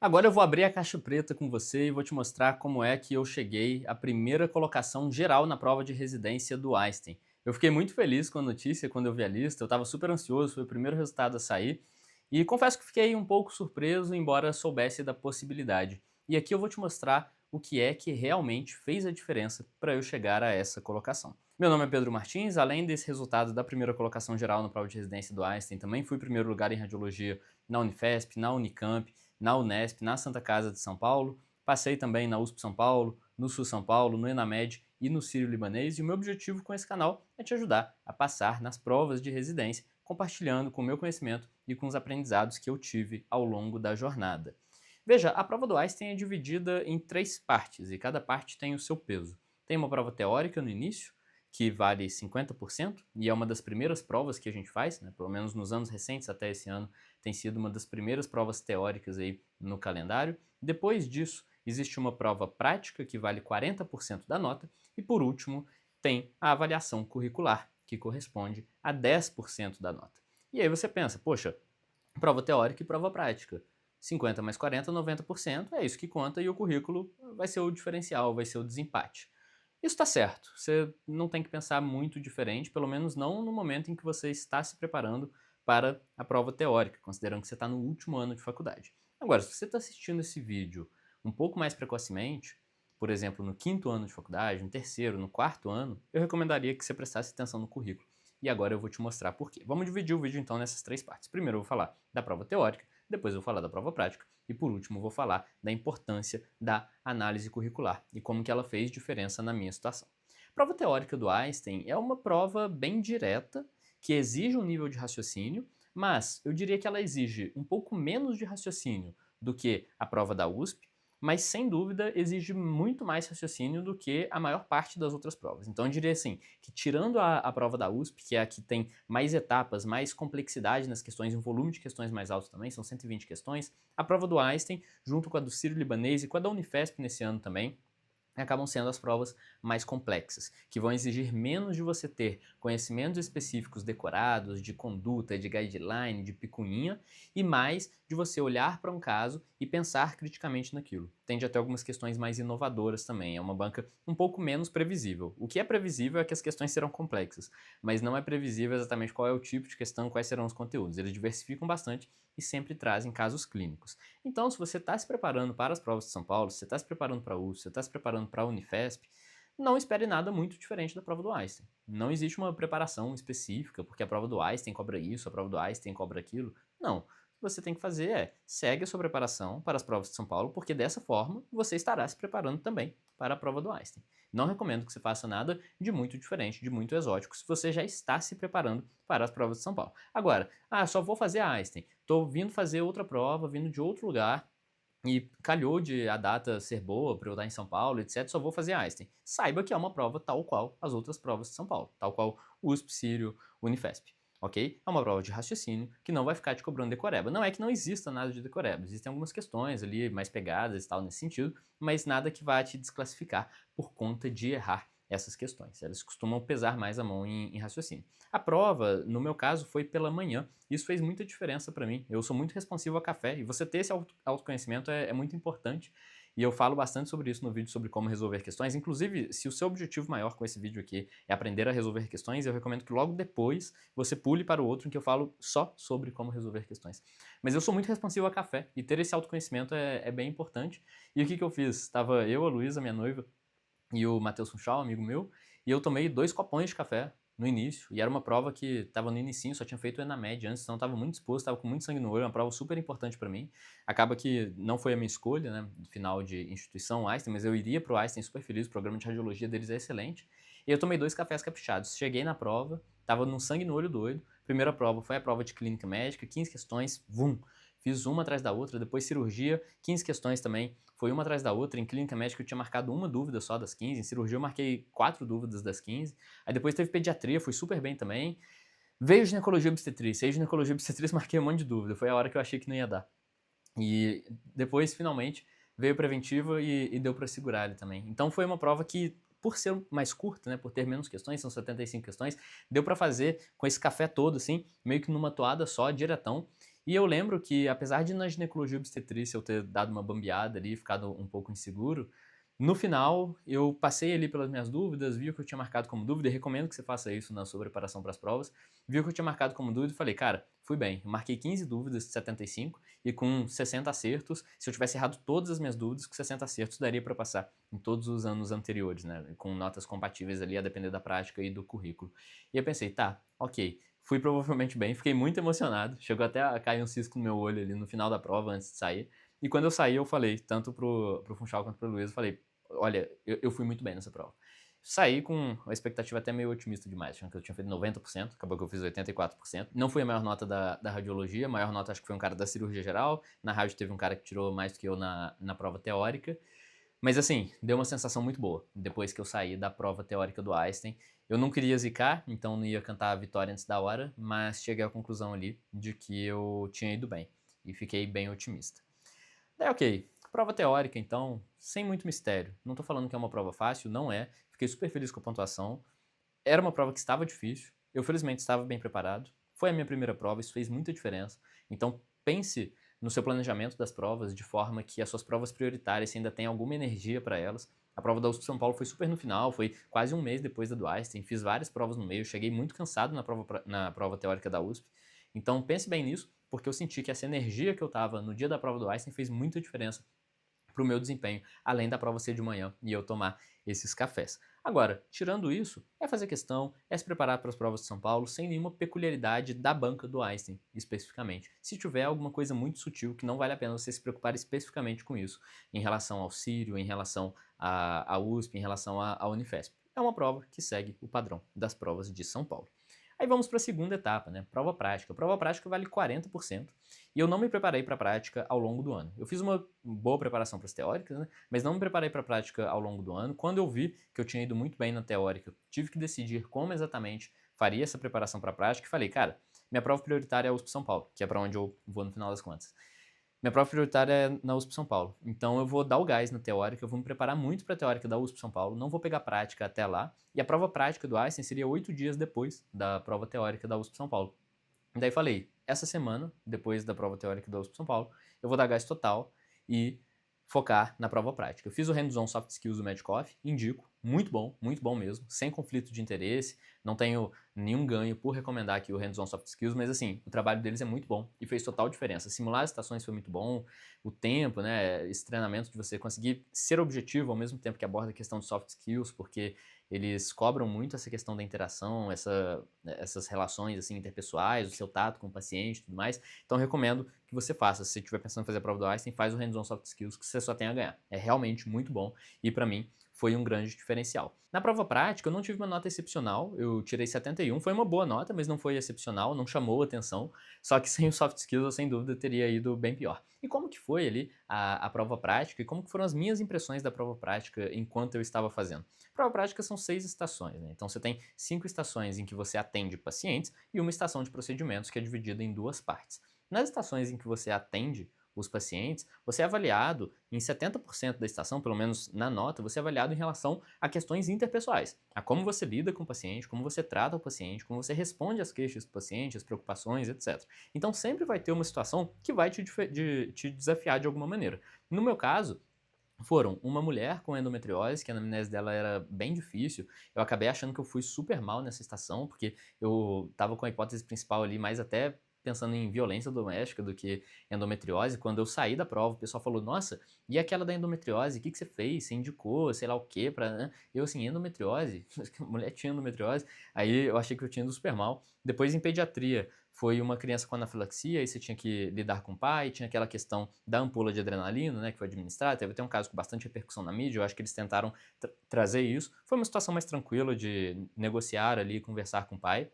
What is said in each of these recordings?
Agora eu vou abrir a caixa preta com você e vou te mostrar como é que eu cheguei à primeira colocação geral na prova de residência do Einstein. Eu fiquei muito feliz com a notícia quando eu vi a lista, eu estava super ansioso, foi o primeiro resultado a sair. E confesso que fiquei um pouco surpreso, embora soubesse da possibilidade. E aqui eu vou te mostrar o que é que realmente fez a diferença para eu chegar a essa colocação. Meu nome é Pedro Martins, além desse resultado da primeira colocação geral na prova de residência do Einstein, também fui primeiro lugar em radiologia na Unifesp, na Unicamp, na Unesp, na Santa Casa de São Paulo, passei também na USP São Paulo, no Sul São Paulo, no Enamed e no Sírio-Libanês, e o meu objetivo com esse canal é te ajudar a passar nas provas de residência, compartilhando com o meu conhecimento e com os aprendizados que eu tive ao longo da jornada. Veja, a prova do Einstein é dividida em 3 partes e cada parte tem o seu peso. Tem uma prova teórica no início, que vale 50%, e é uma das primeiras provas que a gente faz, né? Pelo menos nos anos recentes até esse ano, tem sido uma das primeiras provas teóricas aí no calendário. Depois disso, existe uma prova prática que vale 40% da nota e por último, tem a avaliação curricular, que corresponde a 10% da nota. E aí você pensa, poxa, prova teórica e prova prática. 50 mais 40, 90%, é isso que conta e o currículo vai ser o diferencial, vai ser o desempate. Isso está certo, você não tem que pensar muito diferente, pelo menos não no momento em que você está se preparando para a prova teórica, considerando que você está no último ano de faculdade. Agora, se você está assistindo esse vídeo um pouco mais precocemente, por exemplo, no quinto ano de faculdade, no terceiro, no quarto ano, eu recomendaria que você prestasse atenção no currículo. E agora eu vou te mostrar por quê. Vamos dividir o vídeo então nessas 3 partes. Primeiro eu vou falar da prova teórica, depois eu vou falar da prova prática e por último eu vou falar da importância da análise curricular e como que ela fez diferença na minha situação. A prova teórica do Einstein é uma prova bem direta que exige um nível de raciocínio, mas eu diria que ela exige um pouco menos de raciocínio do que a prova da USP, mas sem dúvida exige muito mais raciocínio do que a maior parte das outras provas. Então eu diria assim, que tirando a prova da USP, que é a que tem mais etapas, mais complexidade nas questões, um volume de questões mais alto também, são 120 questões, a prova do Einstein, junto com a do Sírio-Libanês e com a da Unifesp nesse ano também, acabam sendo as provas mais complexas, que vão exigir menos de você ter conhecimentos específicos decorados, de conduta, de guideline, de picuinha, e mais de você olhar para um caso e pensar criticamente naquilo. Tende a ter algumas questões mais inovadoras também, é uma banca um pouco menos previsível. O que é previsível é que as questões serão complexas, mas não é previsível exatamente qual é o tipo de questão, quais serão os conteúdos. Eles diversificam bastante e sempre trazem casos clínicos. Então, se você está se preparando para as provas de São Paulo, se você está se preparando para a USP, se você está se preparando para a Unifesp, não espere nada muito diferente da prova do Einstein. Não existe uma preparação específica, porque a prova do Einstein cobra isso, a prova do Einstein cobra aquilo. Não. O que você tem que fazer é segue a sua preparação para as provas de São Paulo, porque dessa forma você estará se preparando também para a prova do Einstein. Não recomendo que você faça nada de muito diferente, de muito exótico, se você já está se preparando para as provas de São Paulo. Agora, só vou fazer a Einstein, estou vindo fazer outra prova, vindo de outro lugar, e calhou de a data ser boa para eu estar em São Paulo, etc, só vou fazer Einstein. Saiba que é uma prova tal qual as outras provas de São Paulo, tal qual USP, Sírio, Unifesp, ok? É uma prova de raciocínio que não vai ficar te cobrando decoreba. Não é que não exista nada de decoreba, existem algumas questões ali mais pegadas e tal nesse sentido, mas nada que vá te desclassificar por conta de errar essas questões. Elas costumam pesar mais a mão em raciocínio. A prova, no meu caso, foi pela manhã. Isso fez muita diferença para mim. Eu sou muito responsivo a café e você ter esse autoconhecimento é muito importante. E eu falo bastante sobre isso no vídeo sobre como resolver questões. Inclusive, se o seu objetivo maior com esse vídeo aqui é aprender a resolver questões, eu recomendo que logo depois você pule para o outro em que eu falo só sobre como resolver questões. Mas eu sou muito responsivo a café e ter esse autoconhecimento é bem importante. E o que eu fiz? Estava eu, a Luísa, minha noiva, e o Matheus Funchal, amigo meu, e eu tomei 2 copões de café no início, e era uma prova que estava no inicinho, só tinha feito o Enamed antes, então estava muito disposto, estava com muito sangue no olho, uma prova super importante para mim. Acaba que não foi a minha escolha, né, final de instituição Einstein, mas eu iria pro Einstein super feliz, o programa de radiologia deles é excelente. E eu tomei 2 cafés caprichados, cheguei na prova, estava num sangue no olho doido. Primeira prova foi a prova de clínica médica, 15 questões, vum, fiz uma atrás da outra, depois cirurgia, 15 questões também, foi uma atrás da outra. Em clínica médica eu tinha marcado uma dúvida só das 15, em cirurgia eu marquei 4 dúvidas das 15, aí depois teve pediatria, fui super bem também. Veio ginecologia e obstetrícia, aí ginecologia e obstetrícia marquei um monte de dúvida, foi a hora que eu achei que não ia dar. E depois, finalmente, veio preventiva e deu para segurar ele também. Então foi uma prova que, por ser mais curta, né, por ter menos questões, são 75 questões, deu para fazer com esse café todo, assim, meio que numa toada só, diretão. E eu lembro que, apesar de na ginecologia e obstetrícia eu ter dado uma bambeada ali, ficado um pouco inseguro, no final eu passei ali pelas minhas dúvidas, vi o que eu tinha marcado como dúvida, e recomendo que você faça isso na sua preparação para as provas, vi o que eu tinha marcado como dúvida e falei, cara, fui bem, eu marquei 15 dúvidas de 75 e com 60 acertos, se eu tivesse errado todas as minhas dúvidas, com 60 acertos daria para passar em todos os anos anteriores, né, com notas compatíveis ali, a depender da prática e do currículo. E eu pensei, tá, ok, fui provavelmente bem, fiquei muito emocionado, chegou até a cair um cisco no meu olho ali no final da prova, antes de sair. E quando eu saí, eu falei, tanto pro Funchal quanto pro Luiz, eu falei, olha, eu fui muito bem nessa prova. Saí com uma expectativa até meio otimista demais, achando que eu tinha feito 90%, acabou que eu fiz 84%. Não foi a maior nota da radiologia, a maior nota acho que foi um cara da cirurgia geral, na rádio teve um cara que tirou mais do que eu na prova teórica. Mas assim, deu uma sensação muito boa depois que eu saí da prova teórica do Einstein. Eu não queria zicar, então não ia cantar a vitória antes da hora, mas cheguei à conclusão ali de que eu tinha ido bem e fiquei bem otimista. Daí, ok, prova teórica então, sem muito mistério. Não tô falando que é uma prova fácil, não é. Fiquei super feliz com a pontuação. Era uma prova que estava difícil, eu felizmente estava bem preparado. Foi a minha primeira prova, isso fez muita diferença. Então pense no seu planejamento das provas de forma que as suas provas prioritárias você ainda tem alguma energia para elas. A prova da USP São Paulo foi super no final, foi quase um mês depois da do Einstein, fiz várias provas no meio, cheguei muito cansado na prova teórica da USP. Então pense bem nisso, porque eu senti que essa energia que eu estava no dia da prova do Einstein fez muita diferença para o meu desempenho, além da prova ser de manhã e eu tomar esses cafés. Agora, tirando isso, é fazer questão, é se preparar para as provas de São Paulo sem nenhuma peculiaridade da banca do Einstein, especificamente. Se tiver alguma coisa muito sutil que não vale a pena você se preocupar especificamente com isso, em relação ao Círio, em relação à USP, em relação à Unifesp. É uma prova que segue o padrão das provas de São Paulo. Aí vamos para a segunda etapa, né? Prova prática. Prova prática vale 40%. E eu não me preparei para a prática ao longo do ano. Eu fiz uma boa preparação para as teóricas, né? Mas não me preparei para a prática ao longo do ano. Quando eu vi que eu tinha ido muito bem na teórica, tive que decidir como exatamente faria essa preparação para a prática e falei, cara, minha prova prioritária é a USP São Paulo, que é para onde eu vou no final das contas. Minha prova prioritária é na USP São Paulo. Então eu vou dar o gás na teórica, eu vou me preparar muito para a teórica da USP São Paulo, não vou pegar prática até lá. E a prova prática do Einstein seria 8 dias depois da prova teórica da USP São Paulo. E daí falei, essa semana, depois da prova teórica da USP São Paulo, eu vou dar gás total e focar na prova prática. Eu fiz o Hands-on Soft Skills do Medcoff, indico, muito bom mesmo, sem conflito de interesse, não tenho nenhum ganho por recomendar aqui o Hands-on Soft Skills, mas assim, o trabalho deles é muito bom e fez total diferença. Simular as estações foi muito bom, o tempo, né, esse treinamento de você conseguir ser objetivo ao mesmo tempo que aborda a questão de soft skills, porque eles cobram muito essa questão da interação, essas relações assim interpessoais, o seu tato com o paciente e tudo mais. Então eu recomendo que você faça. Se você estiver pensando em fazer a prova do Einstein, faz o Hands-on Soft Skills que você só tem a ganhar. É realmente muito bom e para mim foi um grande diferencial. Na prova prática, eu não tive uma nota excepcional, eu tirei 71, foi uma boa nota, mas não foi excepcional, não chamou atenção, só que sem o soft skills eu sem dúvida teria ido bem pior. E como que foi ali a prova prática e como que foram as minhas impressões da prova prática enquanto eu estava fazendo? Prova prática são 6 estações, né? Então você tem 5 estações em que você atende pacientes e uma estação de procedimentos que é dividida em 2 partes. Nas estações em que você atende os pacientes, você é avaliado em 70% da estação, pelo menos na nota, você é avaliado em relação a questões interpessoais, a como você lida com o paciente, como você trata o paciente, como você responde às queixas do paciente, às preocupações, etc. Então sempre vai ter uma situação que vai te desafiar de alguma maneira. No meu caso, foram uma mulher com endometriose, que a anamnese dela era bem difícil. Eu acabei achando que eu fui super mal nessa estação, porque eu tava com a hipótese principal ali, mais até pensando em violência doméstica do que endometriose. Quando eu saí da prova, o pessoal falou, nossa, e aquela da endometriose, o que que você fez? Você indicou, sei lá o quê, pra... né? Eu assim, endometriose? A mulher tinha endometriose? Aí eu achei que eu tinha ido super mal. Depois em pediatria, foi uma criança com anafilaxia, aí você tinha que lidar com o pai, tinha aquela questão da ampola de adrenalina, né, que foi administrada, teve até um caso com bastante repercussão na mídia, eu acho que eles tentaram trazer isso. Foi uma situação mais tranquila de negociar ali, conversar com o pai,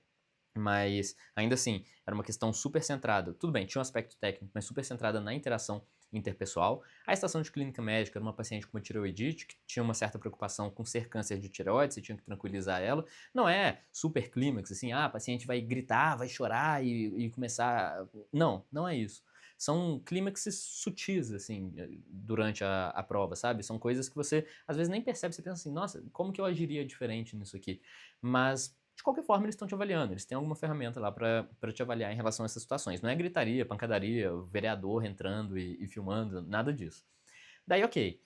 mas ainda assim, era uma questão super centrada. Tudo bem, tinha um aspecto técnico, mas super centrada na interação interpessoal. A estação de clínica médica era uma paciente com uma tireoidite, que tinha uma certa preocupação com ser câncer de tireoide, você tinha que tranquilizar ela. Não é super clímax, assim, a paciente vai gritar, vai chorar e começar... Não, não é isso. São clímaxes sutis, assim, durante a prova, sabe? São coisas que você, às vezes, nem percebe, você pensa assim, nossa, como que eu agiria diferente nisso aqui? Mas de qualquer forma eles estão te avaliando, eles têm alguma ferramenta lá para te avaliar em relação a essas situações. Não é gritaria, pancadaria, o vereador entrando e filmando, nada disso. Daí, ok.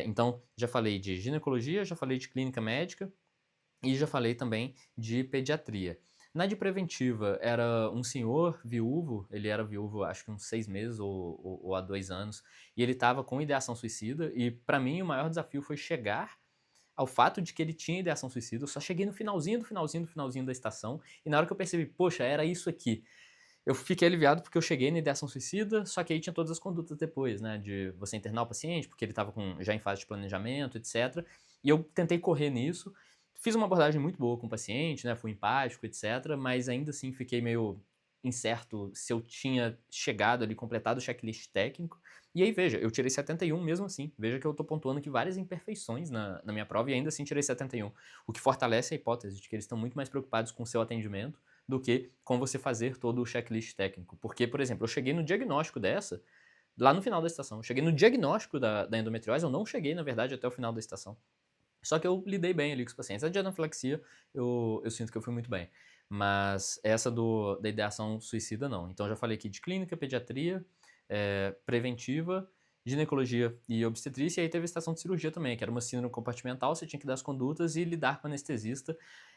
Então, já falei de ginecologia, já falei de clínica médica e já falei também de pediatria. Na de preventiva, era um senhor viúvo, ele era viúvo acho que uns 6 meses ou há 2 anos, e ele estava com ideação suicida, e para mim o maior desafio foi chegar ao fato de que ele tinha ideação suicida. Eu só cheguei no finalzinho do finalzinho do finalzinho da estação, e na hora que eu percebi, poxa, era isso aqui. Eu fiquei aliviado porque eu cheguei na ideação suicida, só que aí tinha todas as condutas depois, né, de você internar o paciente, porque ele estava já em fase de planejamento, etc. E eu tentei correr nisso, fiz uma abordagem muito boa com o paciente, né, fui empático, etc. Mas ainda assim fiquei meio incerto se eu tinha chegado ali, completado o checklist técnico. E aí, veja, eu tirei 71 mesmo assim. Veja que eu estou pontuando aqui várias imperfeições na minha prova e ainda assim tirei 71. O que fortalece a hipótese de que eles estão muito mais preocupados com o seu atendimento do que com você fazer todo o checklist técnico. Porque, por exemplo, eu cheguei no diagnóstico dessa lá no final da estação. Eu cheguei no diagnóstico da endometriose, eu não cheguei, na verdade, até o final da estação. Só que eu lidei bem ali com os pacientes. A de anafilaxia, eu sinto que eu fui muito bem. Mas essa da ideação suicida, não. Então, já falei aqui de clínica, pediatria, preventiva, ginecologia e obstetrícia, e aí teve a estação de cirurgia também, que era uma síndrome compartimental, você tinha que dar as condutas e lidar com o anestesista.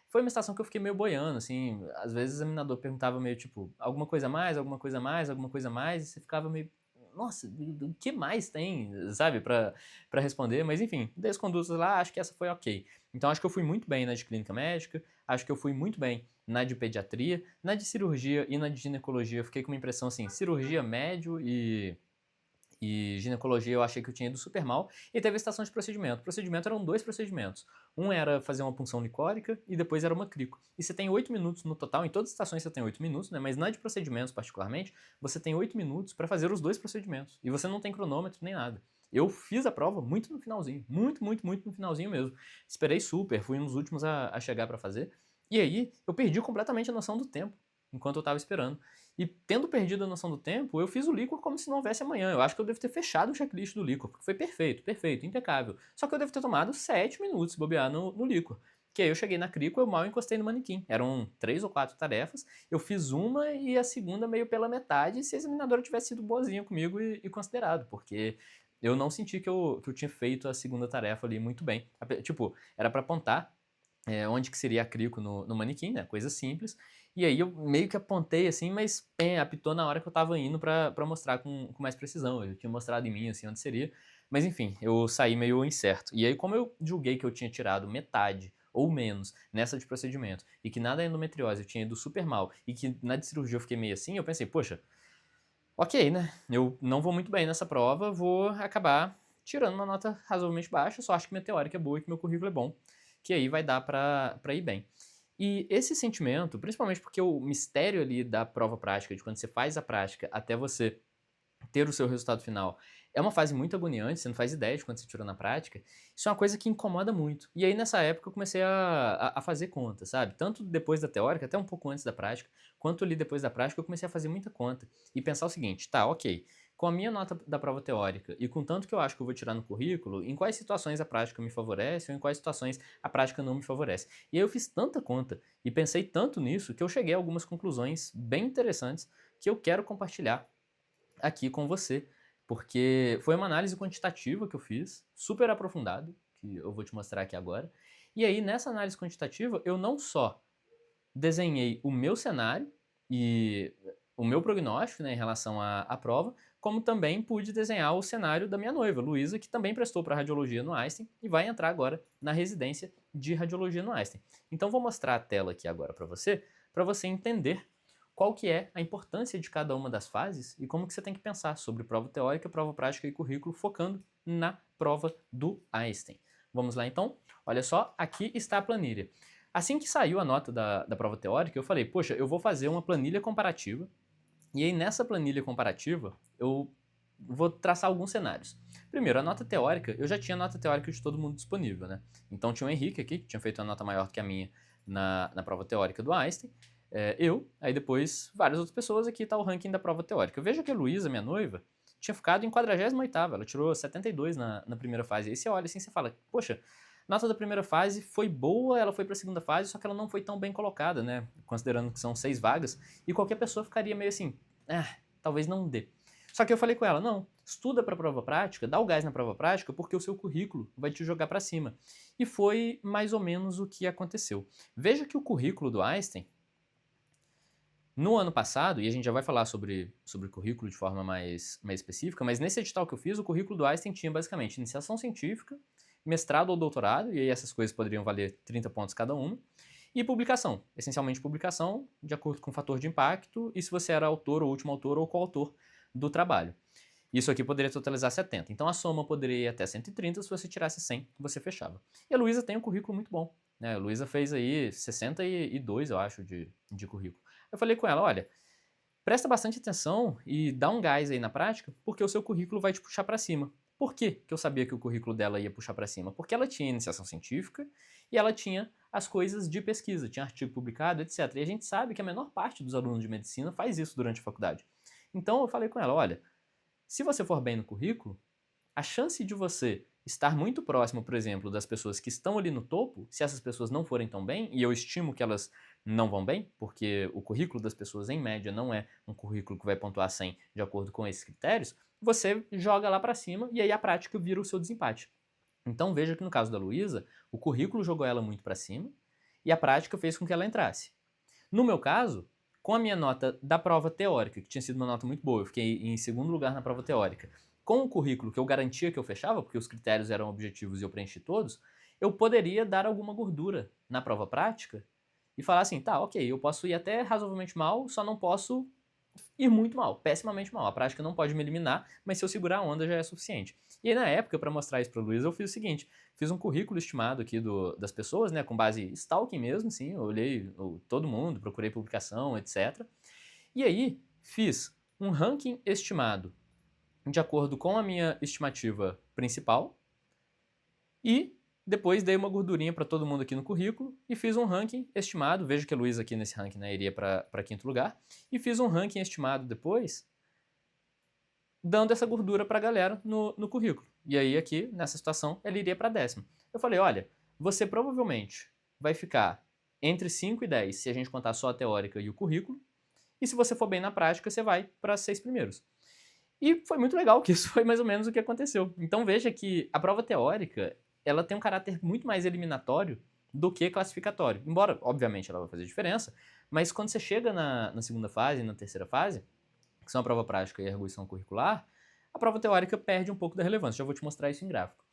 Foi uma estação que eu fiquei meio boiando, assim, às vezes o examinador perguntava meio tipo, alguma coisa a mais, alguma coisa a mais, alguma coisa a mais, e você ficava meio, nossa, o que mais tem, sabe, pra responder, mas enfim, dei as condutas lá, acho que essa foi ok. Então acho que eu fui muito bem na de clínica médica, acho que eu fui muito bem na de pediatria, na de cirurgia e na de ginecologia eu fiquei com uma impressão assim, cirurgia médio e ginecologia eu achei que eu tinha ido super mal. E teve a estação de procedimento. O procedimento eram 2 procedimentos. Um era fazer uma punção licórica e depois era uma crico. E você tem 8 minutos no total, em todas as estações você tem 8 minutos, né? Mas na de procedimentos particularmente, você tem 8 minutos para fazer os 2 procedimentos. E você não tem cronômetro nem nada. Eu fiz a prova muito no finalzinho. Muito, muito, muito no finalzinho mesmo. Esperei super, fui um dos últimos a chegar para fazer. E aí, eu perdi completamente a noção do tempo enquanto eu estava esperando. E tendo perdido a noção do tempo, eu fiz o Liquor como se não houvesse amanhã. Eu acho que eu devo ter fechado o checklist do Liquor, porque foi perfeito, perfeito, impecável. Só que eu devo ter tomado 7 minutos bobear no Liquor. Que aí eu cheguei na crico, eu mal encostei no manequim. Eram 3 ou 4 tarefas, eu fiz uma e a segunda meio pela metade, se a examinadora tivesse sido boazinha comigo e considerado, porque eu não senti que eu tinha feito a segunda tarefa ali muito bem. Tipo, era para apontar onde que seria a crico no manequim, né? Coisa simples. E aí eu meio que apontei assim, mas apitou na hora que eu tava indo pra mostrar com mais precisão. Eu tinha mostrado em mim assim onde seria. Mas enfim, eu saí meio incerto. E aí, como eu julguei que eu tinha tirado metade ou menos nessa de procedimento e que na da endometriose eu tinha ido super mal e que na de cirurgia eu fiquei meio assim, eu pensei, poxa, ok, né? Eu não vou muito bem nessa prova, vou acabar tirando uma nota razoavelmente baixa, só acho que minha teórica é boa e que meu currículo é bom, que aí vai dar pra ir bem. E esse sentimento, principalmente porque o mistério ali da prova prática, de quando você faz a prática até você ter o seu resultado final, é uma fase muito agoniante, você não faz ideia de quando você tirou na prática, isso é uma coisa que incomoda muito. E aí nessa época eu comecei a fazer conta, sabe? Tanto depois da teórica, até um pouco antes da prática, quanto ali depois da prática eu comecei a fazer muita conta e pensar o seguinte, tá, ok, com a minha nota da prova teórica e com tanto que eu acho que eu vou tirar no currículo, em quais situações a prática me favorece ou em quais situações a prática não me favorece. E aí eu fiz tanta conta e pensei tanto nisso que eu cheguei a algumas conclusões bem interessantes que eu quero compartilhar aqui com você, porque foi uma análise quantitativa que eu fiz, super aprofundada, que eu vou te mostrar aqui agora. E aí, nessa análise quantitativa, eu não só desenhei o meu cenário e o meu prognóstico, né, em relação à prova, como também pude desenhar o cenário da minha noiva, Luísa, que também prestou para radiologia no Einstein e vai entrar agora na residência de radiologia no Einstein. Então vou mostrar a tela aqui agora para você entender qual que é a importância de cada uma das fases e como que você tem que pensar sobre prova teórica, prova prática e currículo, focando na prova do Einstein. Vamos lá então? Olha só, aqui está a planilha. Assim que saiu a nota da prova teórica, eu falei, poxa, eu vou fazer uma planilha comparativa, e aí nessa planilha comparativa eu vou traçar alguns cenários. Primeiro, a nota teórica, eu já tinha a nota teórica de todo mundo disponível, né? Então tinha o Henrique aqui, que tinha feito a nota maior do que a minha na prova teórica do Einstein, aí depois várias outras pessoas, aqui está o ranking da prova teórica. Eu vejo que a Luísa, minha noiva, tinha ficado em 48ª, ela tirou 72 na primeira fase. Aí você olha assim e você fala, poxa, Nota da primeira fase foi boa, ela foi para a segunda fase, só que ela não foi tão bem colocada, né? Considerando que são 6 vagas, e qualquer pessoa ficaria meio assim, talvez não dê. Só que eu falei com ela, não, estuda para a prova prática, dá o gás na prova prática, porque o seu currículo vai te jogar para cima. E foi mais ou menos o que aconteceu. Veja que o currículo do Einstein, no ano passado, e a gente já vai falar sobre currículo de forma mais específica, mas nesse edital que eu fiz, o currículo do Einstein tinha basicamente iniciação científica, mestrado ou doutorado, e aí essas coisas poderiam valer 30 pontos cada uma, e publicação, essencialmente publicação, de acordo com o fator de impacto, e se você era autor ou último autor ou coautor do trabalho. Isso aqui poderia totalizar 70. Então a soma poderia ir até 130, se você tirasse 100, você fechava. E a Luísa tem um currículo muito bom, né? A Luísa fez aí 62, eu acho, de currículo. Eu falei com ela, olha, presta bastante atenção e dá um gás aí na prática, porque o seu currículo vai te puxar para cima. Por que que eu sabia que o currículo dela ia puxar para cima? Porque ela tinha iniciação científica e ela tinha as coisas de pesquisa, tinha artigo publicado, etc. E a gente sabe que a menor parte dos alunos de medicina faz isso durante a faculdade. Então eu falei com ela, olha, se você for bem no currículo, a chance de você estar muito próximo, por exemplo, das pessoas que estão ali no topo, se essas pessoas não forem tão bem, e eu estimo que elas não vão bem, porque o currículo das pessoas, em média, não é um currículo que vai pontuar 100 de acordo com esses critérios, você joga lá para cima e aí a prática vira o seu desempate. Então veja que no caso da Luísa, o currículo jogou ela muito para cima e a prática fez com que ela entrasse. No meu caso, com a minha nota da prova teórica, que tinha sido uma nota muito boa, eu fiquei em segundo lugar na prova teórica, com o currículo que eu garantia que eu fechava, porque os critérios eram objetivos e eu preenchi todos, eu poderia dar alguma gordura na prova prática e falar assim, tá, ok, eu posso ir até razoavelmente mal, só não posso ir muito mal, pessimamente mal. A prática não pode me eliminar, mas se eu segurar a onda já é suficiente. E aí na época, para mostrar isso para o Luiz, eu fiz o seguinte, fiz um currículo estimado aqui das pessoas, né, com base em stalking mesmo, sim, eu olhei todo mundo, procurei publicação, etc. E aí fiz um ranking estimado de acordo com a minha estimativa principal e depois dei uma gordurinha para todo mundo aqui no currículo e fiz um ranking estimado. Veja que a Luísa aqui nesse ranking, né, iria para quinto lugar. E fiz um ranking estimado depois, dando essa gordura para a galera no currículo. E aí aqui, nessa situação, ela iria para décima. Eu falei, olha, você provavelmente vai ficar entre 5 e 10 se a gente contar só a teórica e o currículo. E se você for bem na prática, você vai para 6 primeiros. E foi muito legal que isso foi mais ou menos o que aconteceu. Então veja que a prova teórica, ela tem um caráter muito mais eliminatório do que classificatório. Embora, obviamente, ela vai fazer diferença, mas quando você chega na segunda fase, na terceira fase, que são a prova prática e a arguição curricular, a prova teórica perde um pouco da relevância. Já vou te mostrar isso em gráfico.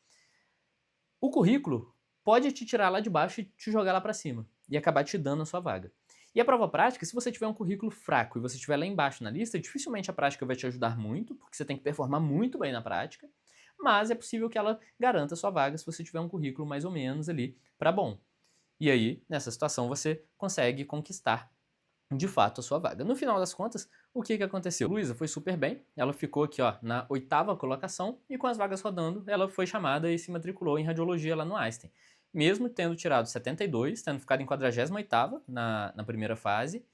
O currículo pode te tirar lá de baixo e te jogar lá para cima, e acabar te dando a sua vaga. E a prova prática, se você tiver um currículo fraco e você estiver lá embaixo na lista, dificilmente a prática vai te ajudar muito, porque você tem que performar muito bem na prática, mas é possível que ela garanta a sua vaga se você tiver um currículo mais ou menos ali para bom. E aí, nessa situação, você consegue conquistar de fato a sua vaga. No final das contas, o que aconteceu? Luísa foi super bem, ela ficou aqui ó, na 8ª colocação e com as vagas rodando, ela foi chamada e se matriculou em radiologia lá no Einstein. Mesmo tendo tirado 72, tendo ficado em 48ª na primeira fase,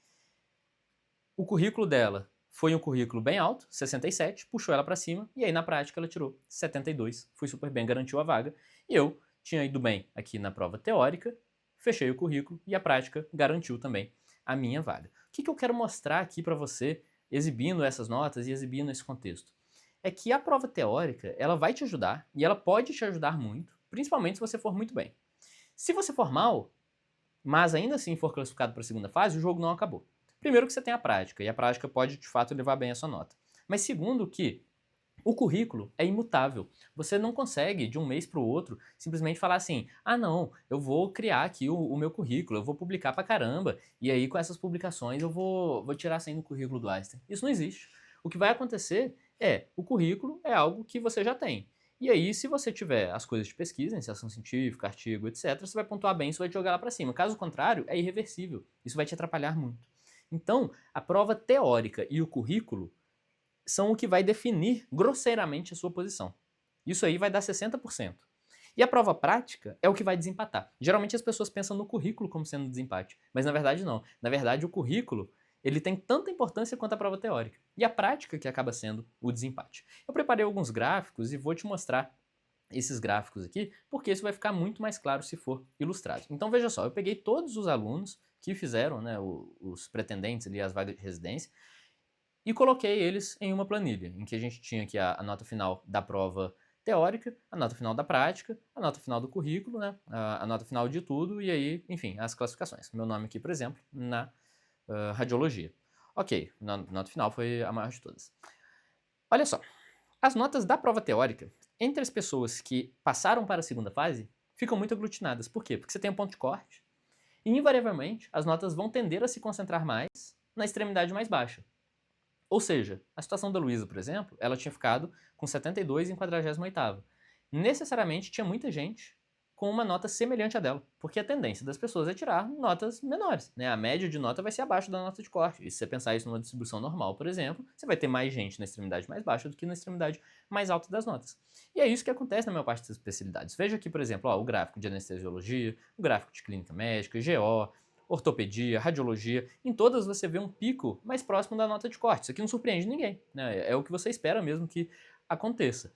o currículo dela foi um currículo bem alto, 67, puxou ela para cima e aí na prática ela tirou 72, foi super bem, garantiu a vaga. E eu tinha ido bem aqui na prova teórica, fechei o currículo e a prática garantiu também a minha vaga. O que eu quero mostrar aqui para você, exibindo essas notas e exibindo esse contexto? É que a prova teórica, ela vai te ajudar e ela pode te ajudar muito, principalmente se você for muito bem. Se você for mal, mas ainda assim for classificado para a segunda fase, o jogo não acabou. Primeiro que você tem a prática, e a prática pode de fato levar bem a sua nota. Mas segundo que o currículo é imutável. Você não consegue, de um mês para o outro, simplesmente falar assim, ah não, eu vou criar aqui o meu currículo, eu vou publicar pra caramba, e aí com essas publicações eu vou tirar 100 no currículo do Einstein. Isso não existe. O que vai acontecer é, o currículo é algo que você já tem. E aí, se você tiver as coisas de pesquisa, iniciação científica, artigo, etc., você vai pontuar bem, isso vai te jogar lá para cima. Caso contrário, é irreversível. Isso vai te atrapalhar muito. Então, a prova teórica e o currículo são o que vai definir grosseiramente a sua posição. Isso aí vai dar 60%. E a prova prática é o que vai desempatar. Geralmente as pessoas pensam no currículo como sendo desempate, mas na verdade não. Na verdade, o currículo ele tem tanta importância quanto a prova teórica. E a prática que acaba sendo o desempate. Eu preparei alguns gráficos e vou te mostrar esses gráficos aqui, porque isso vai ficar muito mais claro se for ilustrado. Então veja só, eu peguei todos os alunos que fizeram, né, os pretendentes ali às vagas de residência, e coloquei eles em uma planilha, em que a gente tinha aqui a nota final da prova teórica, a nota final da prática, a nota final do currículo, né, a nota final de tudo, e aí, enfim, as classificações. Meu nome aqui, por exemplo, na radiologia. Ok, a nota final foi a maior de todas. Olha só, as notas da prova teórica, entre as pessoas que passaram para a segunda fase, ficam muito aglutinadas. Por quê? Porque você tem um ponto de corte, e invariavelmente as notas vão tender a se concentrar mais na extremidade mais baixa. Ou seja, a situação da Luísa, por exemplo, ela tinha ficado com 72 em 48ª. Necessariamente tinha muita gente com uma nota semelhante à dela, porque a tendência das pessoas é tirar notas menores, né? A média de nota vai ser abaixo da nota de corte. E se você pensar isso numa distribuição normal, por exemplo, você vai ter mais gente na extremidade mais baixa do que na extremidade mais alta das notas. E é isso que acontece na maior parte das especialidades. Veja aqui, por exemplo, o gráfico de anestesiologia, o gráfico de clínica médica, GO, ortopedia, radiologia, em todas você vê um pico mais próximo da nota de corte. Isso aqui não surpreende ninguém, né? É o que você espera mesmo que aconteça.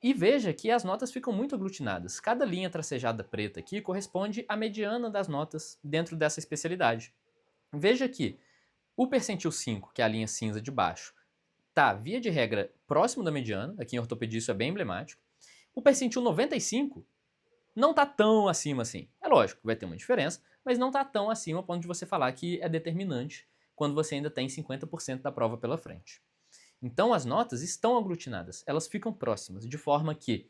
E veja que as notas ficam muito aglutinadas. Cada linha tracejada preta aqui corresponde à mediana das notas dentro dessa especialidade. Veja que o percentil 5, que é a linha cinza de baixo, está, via de regra, próximo da mediana. Aqui em ortopedia isso é bem emblemático. O percentil 95 não está tão acima assim. É lógico que vai ter uma diferença, mas não está tão acima a ponto de você falar que é determinante quando você ainda tem 50% da prova pela frente. Então as notas estão aglutinadas, elas ficam próximas, de forma que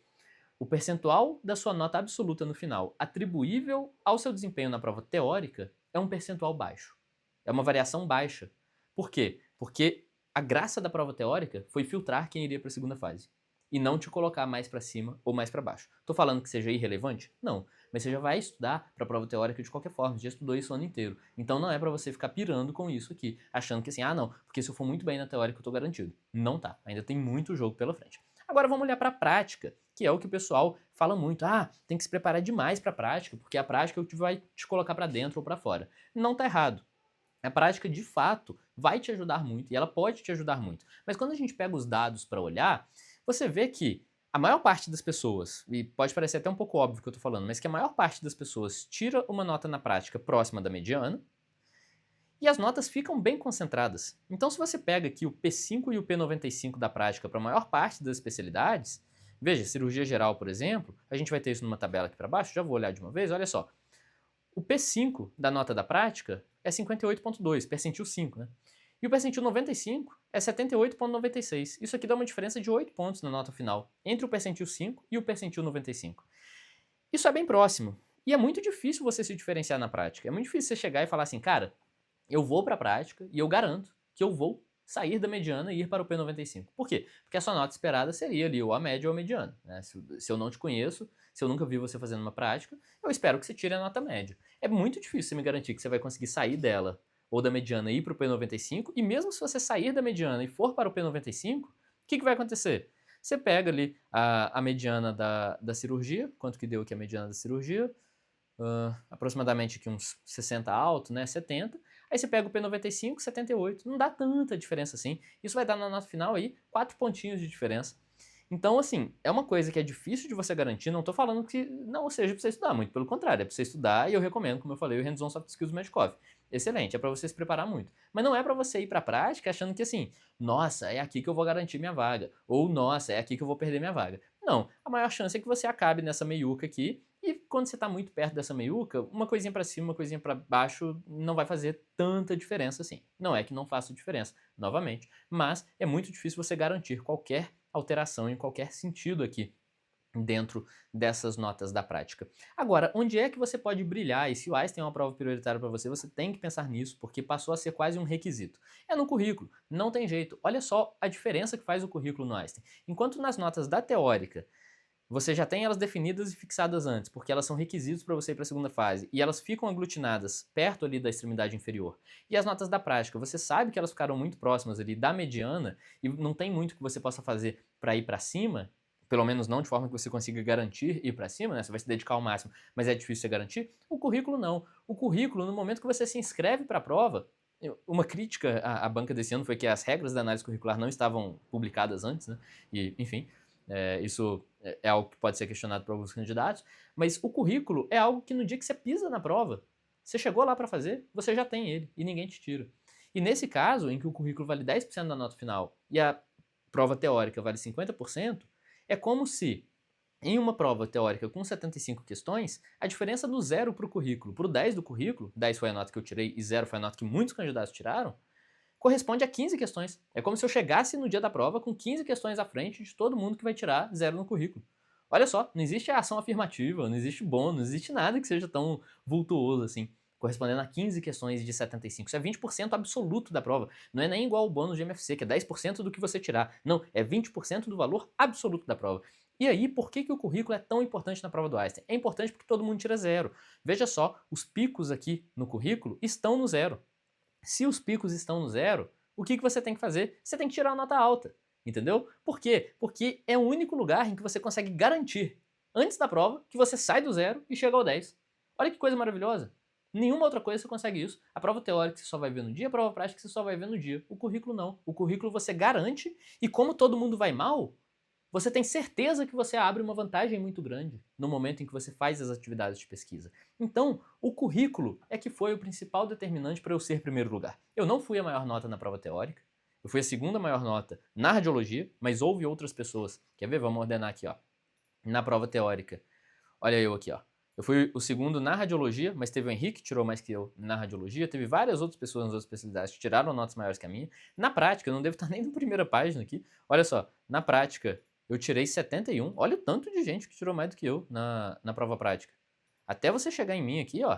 o percentual da sua nota absoluta no final atribuível ao seu desempenho na prova teórica é um percentual baixo. É uma variação baixa. Por quê? Porque a graça da prova teórica foi filtrar quem iria para a segunda fase e não te colocar mais para cima ou mais para baixo. Tô falando que seja irrelevante? Não. Mas você já vai estudar para a prova teórica de qualquer forma, você já estudou isso o ano inteiro. Então não é para você ficar pirando com isso aqui, achando que assim, não, porque se eu for muito bem na teórica eu tô garantido. Não tá, ainda tem muito jogo pela frente. Agora vamos olhar para a prática, que é o que o pessoal fala muito. Tem que se preparar demais para a prática, porque a prática é o que vai te colocar para dentro ou para fora. Não tá errado. A prática, de fato, vai te ajudar muito e ela pode te ajudar muito. Mas quando a gente pega os dados para olhar, você vê que a maior parte das pessoas, e pode parecer até um pouco óbvio o que eu estou falando, mas que a maior parte das pessoas tira uma nota na prática próxima da mediana e as notas ficam bem concentradas. Então, se você pega aqui o P5 e o P95 da prática para a maior parte das especialidades, veja, cirurgia geral, por exemplo, a gente vai ter isso numa tabela aqui para baixo, já vou olhar de uma vez, olha só. O P5 da nota da prática é 58,2, percentil 5, né? E o percentil 95 é 78,96. Isso aqui dá uma diferença de 8 pontos na nota final, entre o percentil 5 e o percentil 95. Isso é bem próximo. E é muito difícil você se diferenciar na prática. É muito difícil você chegar e falar assim, cara, eu vou para a prática e eu garanto que eu vou sair da mediana e ir para o P95. Por quê? Porque a sua nota esperada seria ali ou a média ou a mediana. Né? Se eu não te conheço, se eu nunca vi você fazendo uma prática, eu espero que você tire a nota média. É muito difícil você me garantir que você vai conseguir sair dela ou da mediana e ir para o P95, e mesmo se você sair da mediana e for para o P95, o que vai acontecer? Você pega ali a mediana da cirurgia, quanto que deu aqui a mediana da cirurgia, aproximadamente aqui uns 60 alto, né, 70, aí você pega o P95, 78, não dá tanta diferença assim, isso vai dar na nota final aí 4 pontinhos de diferença. Então, assim, é uma coisa que é difícil de você garantir, não tô falando que não seja pra você estudar, muito pelo contrário, é pra você estudar e eu recomendo, como eu falei, o Hands-on Soft Skills Medcoff. Excelente, é pra você se preparar muito. Mas não é pra você ir pra prática achando que assim, nossa, é aqui que eu vou garantir minha vaga, ou nossa, é aqui que eu vou perder minha vaga. Não, a maior chance é que você acabe nessa meiuca aqui, e quando você tá muito perto dessa meiuca, uma coisinha pra cima, uma coisinha pra baixo não vai fazer tanta diferença assim. Não é que não faça diferença, novamente, mas é muito difícil você garantir qualquer alteração em qualquer sentido aqui dentro dessas notas da prática. Agora, onde é que você pode brilhar? E se o Einstein é uma prova prioritária para você, você tem que pensar nisso, porque passou a ser quase um requisito. É no currículo, não tem jeito. Olha só a diferença que faz o currículo no Einstein. Enquanto nas notas da teórica, você já tem elas definidas e fixadas antes, porque elas são requisitos para você ir para a segunda fase, e elas ficam aglutinadas perto ali da extremidade inferior. E as notas da prática, você sabe que elas ficaram muito próximas ali da mediana, e não tem muito que você possa fazer para ir para cima, pelo menos não de forma que você consiga garantir ir para cima, né? Você vai se dedicar ao máximo, mas é difícil você garantir. O currículo não. O currículo, no momento que você se inscreve para a prova, uma crítica à banca desse ano foi que as regras da análise curricular não estavam publicadas antes, né? E, enfim, Isso é algo que pode ser questionado por alguns candidatos, mas o currículo é algo que no dia que você pisa na prova, você chegou lá para fazer, você já tem ele e ninguém te tira. E nesse caso, em que o currículo vale 10% da nota final e a prova teórica vale 50%, é como se em uma prova teórica com 75 questões, a diferença do 0 para o currículo, para o 10 do currículo, 10 foi a nota que eu tirei e 0 foi a nota que muitos candidatos tiraram, corresponde a 15 questões. É como se eu chegasse no dia da prova com 15 questões à frente de todo mundo que vai tirar 0 no currículo. Olha só, não existe ação afirmativa, não existe bônus, não existe nada que seja tão vultuoso assim, correspondendo a 15 questões de 75. Isso é 20% absoluto da prova. Não é nem igual ao bônus de MFC, que é 10% do que você tirar. Não, é 20% do valor absoluto da prova. E aí, por que o currículo é tão importante na prova do Einstein? É importante porque todo mundo tira 0. Veja só, os picos aqui no currículo estão no 0. Se os picos estão no 0, o que você tem que fazer? Você tem que tirar a nota alta, entendeu? Por quê? Porque é o único lugar em que você consegue garantir, antes da prova, que você sai do 0 e chega ao 10. Olha que coisa maravilhosa. Nenhuma outra coisa você consegue isso. A prova teórica você só vai ver no dia, a prova prática você só vai ver no dia. O currículo não. O currículo você garante e como todo mundo vai mal, você tem certeza que você abre uma vantagem muito grande no momento em que você faz as atividades de pesquisa. Então, o currículo é que foi o principal determinante para eu ser primeiro lugar. Eu não fui a maior nota na prova teórica, eu fui a segunda maior nota na radiologia, mas houve outras pessoas. Quer ver? Vamos ordenar aqui, ó. Na prova teórica. Olha eu aqui, ó. Eu fui o segundo na radiologia, mas teve o Henrique que tirou mais que eu na radiologia. Teve várias outras pessoas nas outras especialidades que tiraram notas maiores que a minha. Na prática, eu não devo estar nem na primeira página aqui. Olha só, na prática, eu tirei 71. Olha o tanto de gente que tirou mais do que eu na prova prática. Até você chegar em mim aqui, ó,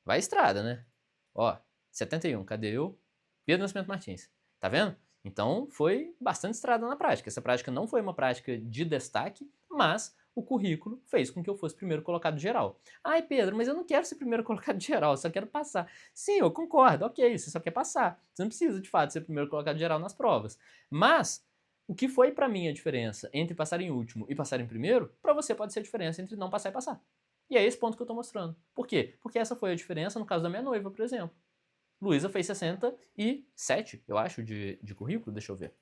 vai estrada, né? Ó, 71, cadê eu? Pedro Nascimento Martins. Tá vendo? Então foi bastante estrada na prática. Essa prática não foi uma prática de destaque, mas o currículo fez com que eu fosse primeiro colocado geral. Ai, Pedro, mas eu não quero ser primeiro colocado geral, eu só quero passar. Sim, eu concordo, ok, você só quer passar. Você não precisa, de fato, ser primeiro colocado geral nas provas. Mas o que foi para mim a diferença entre passar em último e passar em primeiro, para você pode ser a diferença entre não passar e passar. E é esse ponto que eu estou mostrando. Por quê? Porque essa foi a diferença no caso da minha noiva, por exemplo. Luísa fez 67, eu acho, de currículo, deixa eu ver.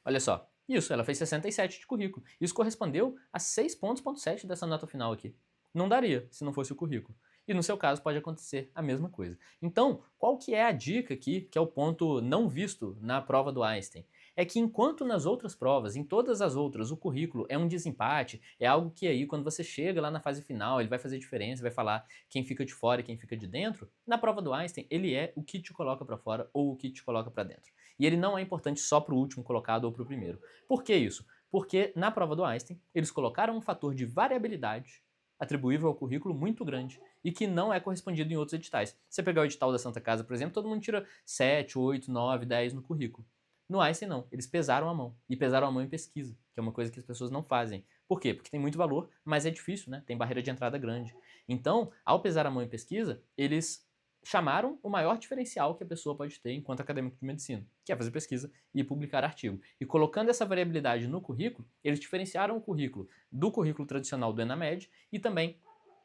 Olha só, isso, ela fez 67 de currículo. Isso correspondeu a 6,7 dessa nota final aqui. Não daria se não fosse o currículo. E no seu caso pode acontecer a mesma coisa. Então, qual que é a dica aqui, que é o ponto não visto na prova do Einstein? É que enquanto nas outras provas, em todas as outras, o currículo é um desempate, é algo que aí quando você chega lá na fase final, ele vai fazer diferença, vai falar quem fica de fora e quem fica de dentro. Na prova do Einstein, ele é o que te coloca para fora ou o que te coloca para dentro. E ele não é importante só para o último colocado ou para o primeiro. Por que isso? Porque na prova do Einstein, eles colocaram um fator de variabilidade atribuível ao currículo muito grande e que não é correspondido em outros editais. Você pegar o edital da Santa Casa, por exemplo, todo mundo tira 7, 8, 9, 10 no currículo. No Einstein não, eles pesaram a mão, e pesaram a mão em pesquisa, que é uma coisa que as pessoas não fazem. Por quê? Porque tem muito valor, mas é difícil, né? Tem barreira de entrada grande. Então, ao pesar a mão em pesquisa, eles chamaram o maior diferencial que a pessoa pode ter enquanto acadêmico de medicina, que é fazer pesquisa e publicar artigo. E colocando essa variabilidade no currículo, eles diferenciaram o currículo do currículo tradicional do ENAMED e também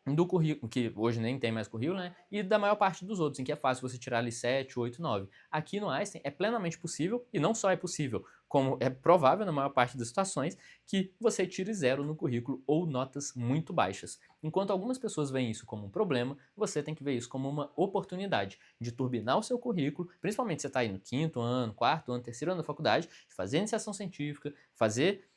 do currículo, que hoje nem tem mais currículo, né? E da maior parte dos outros, em que é fácil você tirar ali 7, 8, 9. Aqui no Einstein é plenamente possível, e não só é possível, como é provável na maior parte das situações, que você tire 0 no currículo ou notas muito baixas. Enquanto algumas pessoas veem isso como um problema, você tem que ver isso como uma oportunidade de turbinar o seu currículo, principalmente se você está aí no 5º ano, 4º ano, 3º ano da faculdade, de fazer iniciação científica, fazer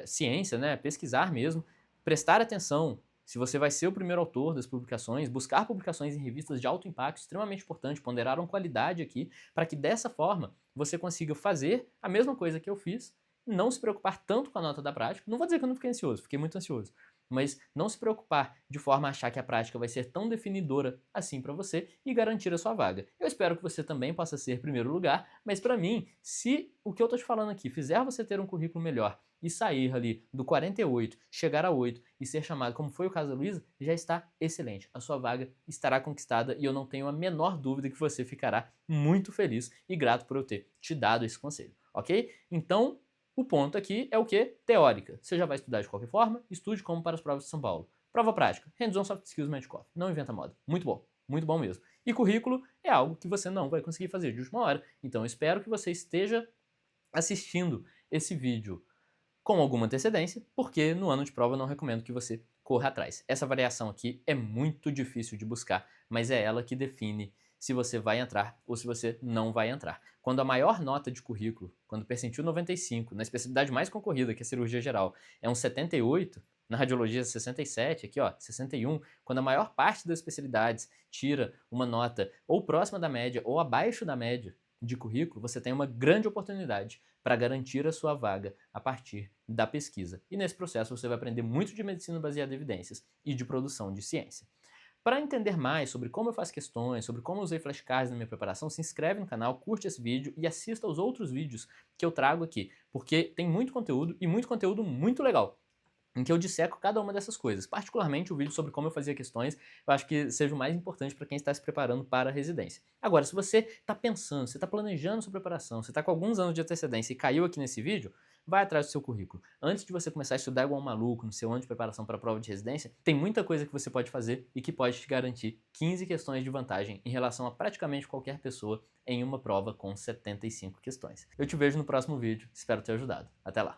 ciência, né? Pesquisar mesmo, prestar atenção se você vai ser o primeiro autor das publicações, buscar publicações em revistas de alto impacto, extremamente importante, ponderaram qualidade aqui, para que dessa forma você consiga fazer a mesma coisa que eu fiz, não se preocupar tanto com a nota da prática. Não vou dizer que eu não fiquei ansioso, fiquei muito ansioso, mas não se preocupar de forma a achar que a prática vai ser tão definidora assim para você e garantir a sua vaga. Eu espero que você também possa ser primeiro lugar, mas para mim, se o que eu estou te falando aqui fizer você ter um currículo melhor e sair ali do 48, chegar a 8 e ser chamado, como foi o caso da Luísa, já está excelente. A sua vaga estará conquistada e eu não tenho a menor dúvida que você ficará muito feliz e grato por eu ter te dado esse conselho, ok? Então, o ponto aqui é o que? Teórica. Você já vai estudar de qualquer forma, estude como para as provas de São Paulo. Prova prática, Hands-on Soft Skills Medcoff. Não inventa moda. Muito bom mesmo. E currículo é algo que você não vai conseguir fazer de última hora. Então, eu espero que você esteja assistindo esse vídeo com alguma antecedência, porque no ano de prova eu não recomendo que você corra atrás. Essa variação aqui é muito difícil de buscar, mas é ela que define se você vai entrar ou se você não vai entrar. Quando a maior nota de currículo, quando o percentil 95, na especialidade mais concorrida, que é a cirurgia geral, é um 78, na radiologia 67, aqui ó, 61, quando a maior parte das especialidades tira uma nota ou próxima da média ou abaixo da média de currículo, você tem uma grande oportunidade para garantir a sua vaga a partir da pesquisa. E nesse processo você vai aprender muito de medicina baseada em evidências e de produção de ciência. Para entender mais sobre como eu faço questões, sobre como eu usei flashcards na minha preparação, se inscreve no canal, curte esse vídeo e assista aos outros vídeos que eu trago aqui, porque tem muito conteúdo e muito conteúdo muito legal, em que eu disseco cada uma dessas coisas. Particularmente o vídeo sobre como eu fazia questões, eu acho que seja o mais importante para quem está se preparando para a residência. Agora, se você está pensando, você está planejando sua preparação, você está com alguns anos de antecedência e caiu aqui nesse vídeo, vai atrás do seu currículo. Antes de você começar a estudar igual um maluco no seu ano de preparação para a prova de residência, tem muita coisa que você pode fazer e que pode te garantir 15 questões de vantagem em relação a praticamente qualquer pessoa em uma prova com 75 questões. Eu te vejo no próximo vídeo, espero ter ajudado. Até lá!